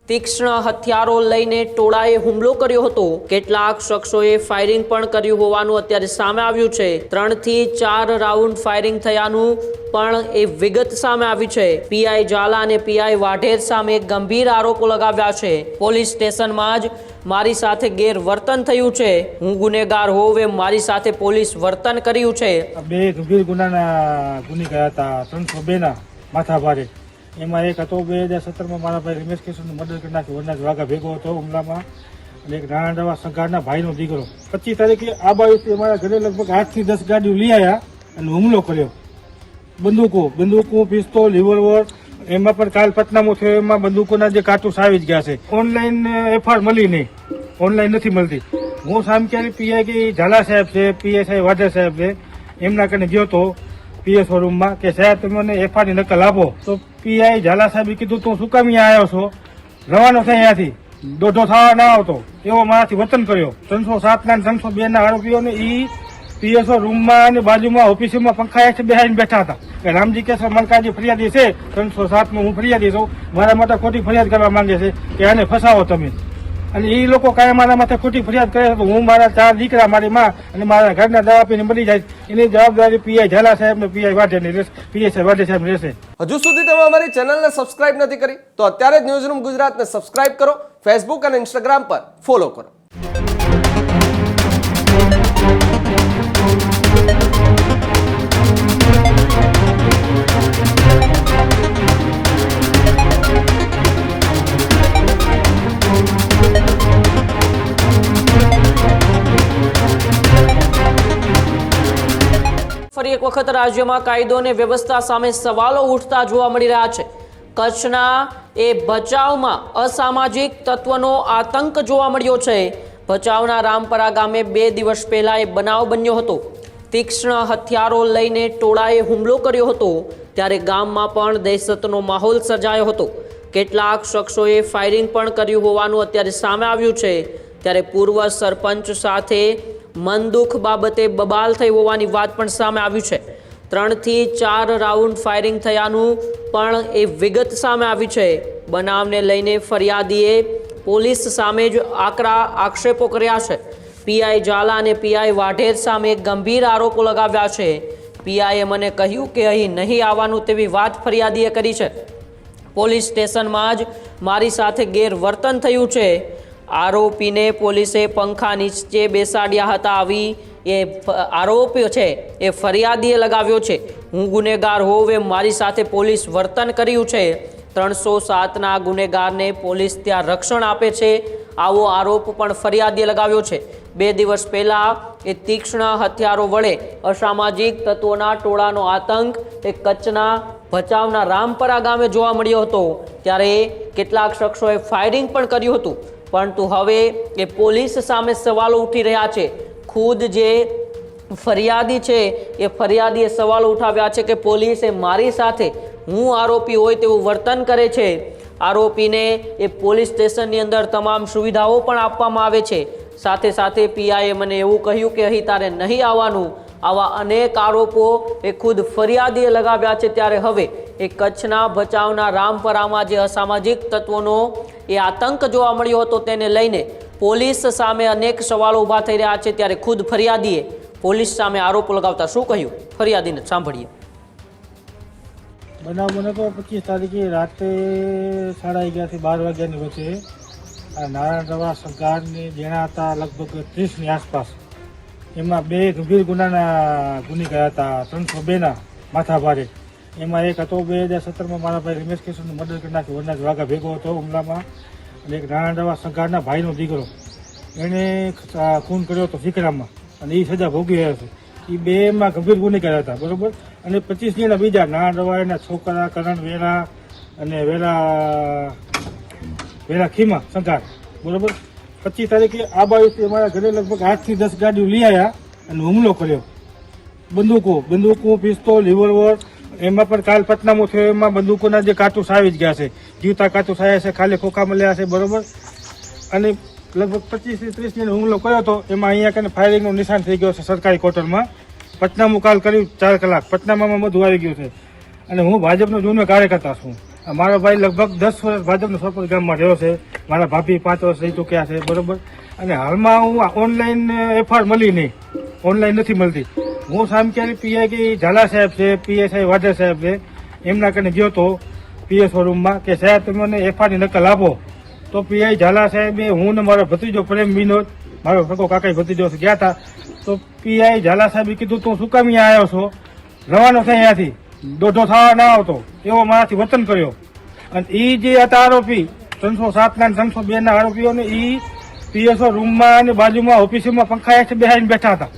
તીક્ષ્ણ હથિયારો લઈને ટોળાએ હુમલો કર્યો હતો। કેટલાક શખ્સોએ ફાયરિંગ પણ કર્યું હોવાનું અત્યારે સામે આવ્યું છે। 3 થી 4 રાઉન્ડ ફાયરિંગ થયાનું પણ એ વિગત સામે આવી છે। પીઆઈ ઝાલા અને પીઆઈ વાઢેર સામે ગંભીર આરોપો લગાવ્યા છે। પોલીસ સ્ટેશનમાં જ મારી સાથે ગેરવર્તન થયું છે, હું ગુનેગાર હોવ એમ મારી સાથે પોલીસ વર્તન કર્યું છે। બે ગંભીર ગુનાના ગુનેગાર હતા 302 ના માથાભારે। એમાં એક હતો 2017માં મારા ભાઈ રમેશ કિશોરનું મર્ડર કરી નાખ્યું। વરનાજ વાઘા ભેગો હતો હુમલામાં અને એક નાના સંઘારના ભાઈનો દીકરો। 25 તારીખે આ બાજુથી અમારા ઘરે લગભગ 8 થી 10 ગાડીઓ લઈ આવ્યા અને હુમલો કર્યો। બંદૂકો પિસ્તોલ રિવોલ્વર એમાં પણ કાલ પટનામાં થયો। એમાં બંદૂકોના જે કારતૂસ આવી જ ગયા છે। ઓનલાઈન એફઆર મળી નહીં, ઓનલાઈન નથી મળતી। હું સામખિયાળી પીઆઈ કે ઝાલા સાહેબ છે, પીએસઆઈ વાઢેર સાહેબ છે, એમના કને ગયો તો પીએસ શોરૂમમાં કે સાહેબ તમે મને એફઆરની નકલ આપો। તો પીઆઈ ઝાલા સાહેબે કીધું તું શું કામ અહીંયા આવ્યો છો, રવાનો થાય અહીંયાથી, દોઢો થવા ના આવતો, એવો મારાથી વતન કર્યો। 307 ના 302 ના આરોપીઓને ઈ પીએસઓ રૂમમાં અને બાજુમાં ઓફિસમાં પંખા હેઠળ બેહાઈને બેઠા હતા કે રામજી કેસર મલકાજી ફરિયાદી છે, 307માં હું ફરિયાદી છું, મારા માટે ખોટી ફરિયાદ કરવા માંગે છે કે આને ફસાવો તમે। અને એ લોકો કાંઈ મારા માથે ખોટી ફરિયાદ કરે તો હું મારા 4 દીકરા, મારી માં અને મારા ઘરના દવા પીને મળી જાય, એની જવાબદારી પીઆઈ ઝાલા સાહેબ ને પીઆઈ વાઢેરની રહેશે, પીએસઆઈ વાઢેર સાહેબ રહેશે। હજુ સુધી તમે અમારી ચેનલને સબસ્ક્રાઇબ નથી કરી તો અત્યારે જ ન્યૂઝરૂમ ગુજરાતને સબસ્ક્રાઇબ કરો, ફેસબુક અને ઇન્સ્ટાગ્રામ પર ફોલો કરો। ફરી એક વખત રાજ્યમાં કાયદો અને વ્યવસ્થા સામે સવાલો ઉઠતા જોવા મળી રહ્યા છે। કચ્છના એ ભચાઉમાં અસામાજિક તત્વનો આતંક જોવા મળ્યો છે। ભચાઉના રામપરા ગામે 2 દિવસ પહેલા એ બનાવ બન્યો હતો। તીક્ષ્ણ હથિયારો લઈને ટોળાએ હુમલો કર્યો હતો, ત્યારે ગામમાં પણ દહેશતનો માહોલ સર્જાયો હતો। કેટલાક શખ્સોએ ફાયરિંગ પણ કર્યું હોવાનું અત્યારે સામે આવ્યું છે। ત્યારે પૂર્વ સરપંચ સાથે મન દુઃખ બાબતે બબાલ થઈ હોવાની વાત પણ સામે આવ્યું છે। 3 થી 4 રાઉન્ડ ફાયરિંગ થયાનું પણ એ વિગત સામે આવી છે। બનાવને લઈને ફરિયાદીએ પોલીસ સામે જ આકરા આક્ષેપો કર્યા છે। પીઆઈ ઝાલા અને પીઆઈ વાઢેર સામે ગંભીર આરોપો લગાવ્યા છે। પીઆઈએ મને કહ્યું કે અહીં નહીં આવવાનું તેવી વાત ફરિયાદીએ કરી છે। પોલીસ સ્ટેશનમાં જ મારી સાથે ગેરવર્તન થયું છે। આરોપીને પોલીસે પંખા નીચે બેસાડ્યા હતા, આવી એ આરોપ છે એ ફરિયાદીએ લગાવ્યો છે। હું ગુનેગાર હોવ એમ મારી સાથે પોલીસ વર્તન કર્યું છે। 307ના ગુનેગારને પોલીસ ત્યાં રક્ષણ આપે છે, આવો આરોપ પણ ફરિયાદીએ લગાવ્યો છે। 2 દિવસ પહેલા એ તીક્ષ્ણ હથિયારો વડે અસામાજિક તત્વોના ટોળાનો આતંક એ કચ્છના ભચાઉના રામપરા ગામે જોવા મળ્યો હતો। ત્યારે કેટલાક શખ્સોએ ફાયરિંગ પણ કર્યું હતું, પરંતુ હવે એ પોલીસ સામે સવાલો ઉઠી રહ્યા છે। ખુદ જે ફરિયાદી છે એ ફરિયાદીએ સવાલો ઉઠાવ્યા છે કે પોલીસે મારી સાથે હું આરોપી હોય તેવું વર્તન કરે છે। આરોપીને એ પોલીસ સ્ટેશનની અંદર તમામ સુવિધાઓ પણ આપવામાં આવે છે। સાથે સાથે પીઆઈએ મને એવું કહ્યું કે અહીં તારે નહીં આવવાનું, આવા અનેક આરોપો એ ખુદ ફરિયાદીએ લગાવ્યા છે। ત્યારે હવે એ કચ્છના ભચાઉના રામપરામાં જે અસામાજિક તત્વોનો એ આતંક જોવા મળ્યો હતો તેને લઈને પોલીસ સામે અનેક સવાલો ઊભા થઈ રહ્યા છે। ત્યારે ખુદ ફરિયાદીએ પોલીસ સામે આરોપો લગાવતા શું કહ્યું, ફરિયાદીને સાંભળીએ। બનાવ બને તો 25 તારીખે રાતે 11:30 થી 12 વાગ્યાની વચ્ચે આ નારાયણ સંઘારની જેણા હતા લગભગ 30ની આસપાસ। એમાં 2 ગંભીર ગુનાના ગુનેગાર હતા 302 ના માથાભારે। એમાં એક હતો 2017માં મારા ભાઈ રમેશ કિશોરનું મર્ડર કરી નાખ્યું। વરનાજ વાઘા ભેગો હતો હુમલામાં અને એક નાના સંઘારના ભાઈનો દીકરો, એણે ખૂન કર્યો હતો શીખરામમાં અને એ સજા ભોગવી રહ્યો છે। એ 2માં ગંભીર ગુનેગાર હતા, બરોબર। અને 25 જણા બીજા નાના એના છોકરા કરણ વેરા અને વેરા ખીમા સંઘાર, બરોબર। 25 તારીખે આ બાજુથી અમારા ઘરે લગભગ 8 થી 10 ગાડીઓ લઈ આવ્યા અને હુમલો કર્યો। બંદૂકો પિસ્તોલ રિવોલ્વર એમાં પણ કાલ પટનામાં થયો। એમાં બંદૂકોના જે કારતૂસ આવી જ ગયા છે, જીવતા કારતૂસ આવ્યા છે, ખાલી ખોખા મળ્યા છે, બરોબર। અને લગભગ 25 થી 30 જણ હુમલો કર્યો હતો। એમાં અહીંયા કને ફાયરિંગનું નિશાન થઈ ગયો છે સરકારી ક્વાર્ટરમાં। પટનામાં કાલ કર્યું 4 કલાક, પટનામાં બધું આવી ગયું છે। અને હું ભાજપનો જૂનો કાર્યકર્તા છું। મારો ભાઈ લગભગ 10 વર્ષ ભાજપનો સરપંચ ગામમાં રહ્યો છે. મારા ભાભી 5 વર્ષ રહી ચૂક્યા છે, બરોબર. અને હાલમાં હું ઓનલાઈન એફઆર મળી નહીં, ઓનલાઈન નથી મળતી. હું સામખિયાળી પીઆઈ કે ઝાલા સાહેબ છે, પીએસઆઈ વાઢેર સાહેબ છે, એમના કને ગયો તો પીએસઓ રૂમમાં કે સાહેબ તમે મને એફઆરની નકલ આપો. તો પીઆઈ ઝાલા સાહેબે હું ને મારો ભત્રીજો પ્રેમ વિનોદ, મારો સગો કાકા ભત્રીજો ગયા હતા. તો પીઆઈ ઝાલા સાહેબે કીધું તું શું કામ અહીંયા આવ્યો છો, રવાનો થાય અહીંયાથી, દોઢો થવા ના આવતો, એવો મારાથી વતન કર્યો. અને એ જે હતા આરોપી 307 ના 302 ના આરોપીઓને એ પીએસઓ રૂમમાં અને બાજુમાં ઓફિસમાં પંખા હેઠળ બેહાડીને બેઠા હતા.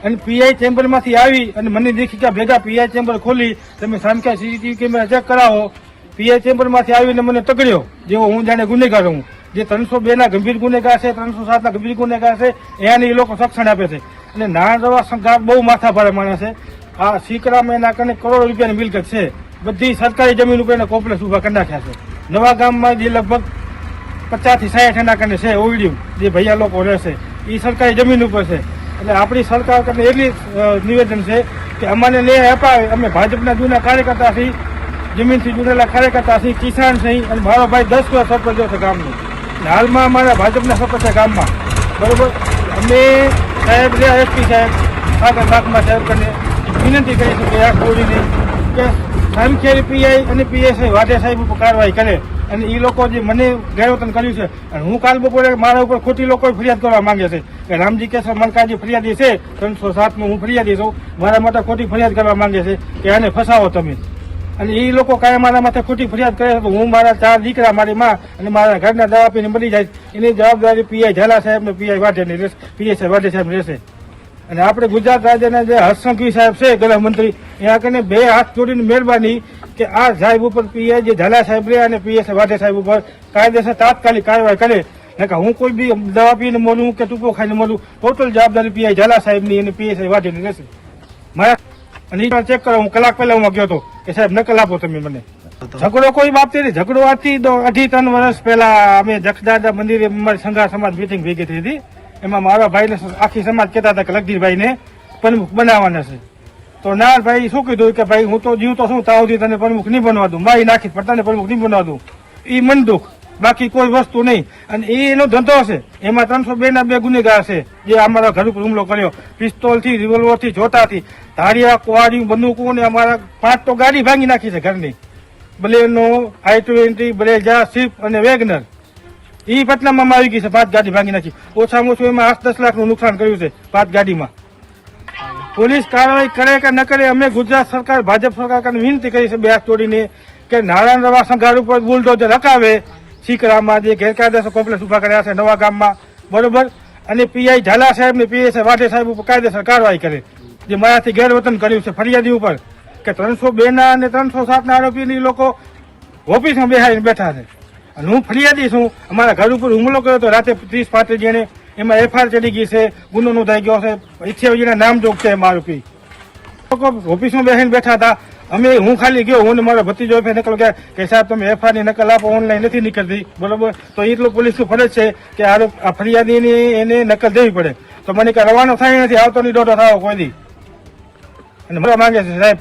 અને પીઆઈ ચેમ્બરમાંથી આવી અને મને દેખી કે ભેગા પીઆઈ ચેમ્બર ખોલી તમે સામખ્યા સીસીટીવી કેમેરા ચેક કરાવો. પીઆઈ ચેમ્બરમાંથી આવીને મને તગડ્યો જેવો હું જાણે ગુનેગાર હું. જે 302 ના ગંભીર ગુનેગાર છે, 307 ના ગંભીર ગુનેગાર છે, એને એ લોકો સંરક્ષણ આપે છે. અને નાના રવા સંઘાર બહુ માથા ભારે માણસ છે. આ શીકરામાં એના કને કરોડો રૂપિયાની મિલકત છે. બધી સરકારી જમીન ઉપર એને કોમ્પ્લેક્સ ઉભા કરી નાખ્યા છે. નવા ગામમાં જે લગભગ 50 થી 60 એના કને છે ઓવડિયું, જે ભૈયા લોકો રહેશે એ સરકારી જમીન ઉપર છે. એટલે આપણી સરકાર કને એટલી નિવેદન છે કે અમને ન્યાય અપાવે. અમે ભાજપના જૂના કાર્યકર્તા છીએ, જમીનથી જોડેલા કાર્યકર્તા છીએ, કિસાન છીએ. અને મારો ભાઈ 10 વર્ષ સરપંચ છે ગામનો. હાલમાં અમારા ભાજપના સરપંચ છે ગામમાં, બરોબર. અમે સાહેબ એસપી સાહેબ સાગર નાગમા સાહેબ કને વિનંતી કરીશું કે આ છોડીને કે સામખિયાળી પીઆઈ અને પીએસઆઈ વાઢેર સાહેબ ઉપર કાર્યવાહી કરે. અને એ લોકો જે મને ગેરવતન કર્યું છે, અને હું કાલ બપોરે મારા ઉપર ખોટી લોકો ફરિયાદ કરવા માંગે છે કે રામજી કેસર મલકાજી ફરિયાદી છે, 307 નું હું ફરિયાદી છું, મારા માટે ખોટી ફરિયાદ કરવા માંગે છે કે આને ફસાવો તમે. અને એ લોકો કાંઈ મારા માથે ખોટી ફરિયાદ કરે તો હું મારા 4 દીકરા, મારી માં અને મારા ઘરના દવા પીને મળી જાય, એની જવાબદારી પીઆઈ ઝાલા સાહેબ ને પીઆઈ વાઢેરની રહેશે, પીએસઆઈ વાઢેર સાહેબ રહેશે. અને આપણે ગુજરાત રાજ્યના જે હર્ષસંઘવી સાહેબ છે ગૃહમંત્રી, એના કને 2 હાથ જોડીને મહેરબાની કે આ સાહેબ ઉપર પીઆઈ જે ઝાલા સાહેબ રહે અને પીએસઆઈ વાઢેર સાહેબ ઉપર કાયદેસર તાત્કાલિક કાર્યવાહી કરે. નકર હું કોઈ બી દવા પીને મળું કે ટૂંકો ખાઈને મળું, ટોટલ જવાબદારી પીઆઈ ઝાલા સાહેબની અને પીએસઆઈ વાઢેરની રહેશે. મારા અને ચેક કરો, હું કલાક પહેલા હું ગયો હતો કે સાહેબ નકલ આપો તમે મને. ઝઘડો કોઈ બાબતે નહીં. ઝઘડો આથી 2.5-3 વર્ષ પહેલા અમે જખદાદા મંદિરે અમારી સંઘા સમાજ મિટિંગ ભેગી થઈ હતી. એમાં મારા ભાઈને આખી સમાજ કહેતા હતા કે લગધીરભાઈને પ્રમુખ બનાવવાના છે. તો ના ભાઈ શું કીધું કે ભાઈ હું તો જીવતો છું ત્યાં સુધી તને પ્રમુખ નહીં બનવા દઉં, મારી નાખી પણ તને પ્રમુખ નહીં બનવા દઉં. એ મન દુઃખ, બાકી કોઈ વસ્તુ નહીં. અને એનો ધંધો છે. એમાં 302 ના 2 ગુનેગાર છે જે અમારા ઘર ઉપર હુમલો કર્યો, પિસ્તોલથી, રિવોલ્વરથી, જોતાથી, ધારિયા, કુવાડિયું, બંદૂકો ને અમારા 5 તો ગાડી ભાંગી નાખી છે ઘરની. બલેનો, i20, બ્રેઝા, સ્વિફ્ટ અને વેગનર. એ પટનામાં આવી ગઈ છે, 5 ગાડી ભાંગી નાખી. ઓછામાં ઓછું એમાં 8-10 લાખનું નુકસાન કર્યું છે 5 ગાડીમાં. પોલીસ કાર્યવાહી કરે કે ન કરે, અમે ગુજરાત સરકાર, ભાજપ સરકાર વિનંતી કરી છે 2 હાથ જોડીને કે નારાયણ રવા સંઘાર ઉપર બુલડોઝર રખાવે. શીકરામાં જે ગેરકાયદેસર કોમ્પ્લેક્સ ઉભા કર્યા છે નવા ગામમાં, બરોબર. અને પીઆઈ ઝાલા સાહેબ ને પીએસઆઈ વાઢેર સાહેબ ઉપર કાયદેસર કાર્યવાહી કરે, જે મારાથી ગેરવતન કર્યું છે ફરિયાદી ઉપર કે 302 ના અને 307 ના આરોપીની લોકો ઓફિસમાં બેહાડીને બેઠા છે. અને હું ફરિયાદી છું. અમારા ઘર ઉપર હુમલો કર્યો તો રાતે 30-35 જણે, એમાં એફઆઈઆર ચડી ગઈ છે, ગુનો નોંધાઈ ગયો છે, 28 જણા નામ જોગ છે આરોપી. લોકો ઓફિસમાં બેસીને બેઠા હતા. હું ખાલી ગયો, હું ને મારો ભત્રીજો નકલ ગયા કે સાહેબ તમે એફઆઈઆર ની નકલ આપો, ઓનલાઈન નથી નીકળતી, બરોબર. તો એટલું પોલીસનું ફરજ છે કે આ ફરિયાદીની એને નકલ દેવી પડે. તો મને કે રવાનો થાય નથી, આવતો નહીં દોઢો થાવ કોઈ દી. અને મળવા માંગે છે સાહેબ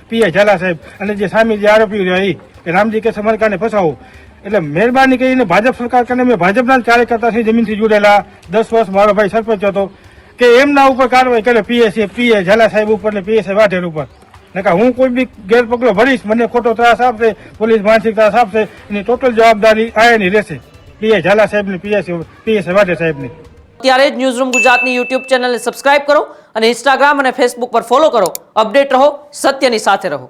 પીઆઈ ઝાલા સાહેબ અને જે સામે જે આરોપી રહ્યા એ રામજી કે સમરકાને ફસાવો. એટલે મહેરબાની કરીને ભાજપ સરકાર કરીને અમે ભાજપના જ કાર્યકર્તા છે, જમીનથી જોડેલા, 10 વર્ષ મારો ભાઈ સરપંચ હતો, કે એમના ઉપર કાર્યવાહી કરે પીઆઈ ઝાલા સાહેબ ઉપર ને પીએસઆઈ વાઢેર ઉપર. નકા હું કોઈ બી ગેરપગલો ભરીશ, મને ખોટો ત્રાસ આપશે, પોલીસ માનસિક ત્રાસ આપશે, એની ટોટલ જવાબદારી આયાની રહેશે પીઆઈ ઝાલા સાહેબ ને પીએસઆઈ વાઢેર સાહેબની. ત્યારે જ ન્યૂઝરૂમ ગુજરાતની યુટ્યુબ ચેનલને સબસ્ક્રાઇબ કરો અને ઇન્સ્ટાગ્રામ અને ફેસબુક પર ફોલો કરો. અપડેટ રહો, સત્યની સાથે રહો.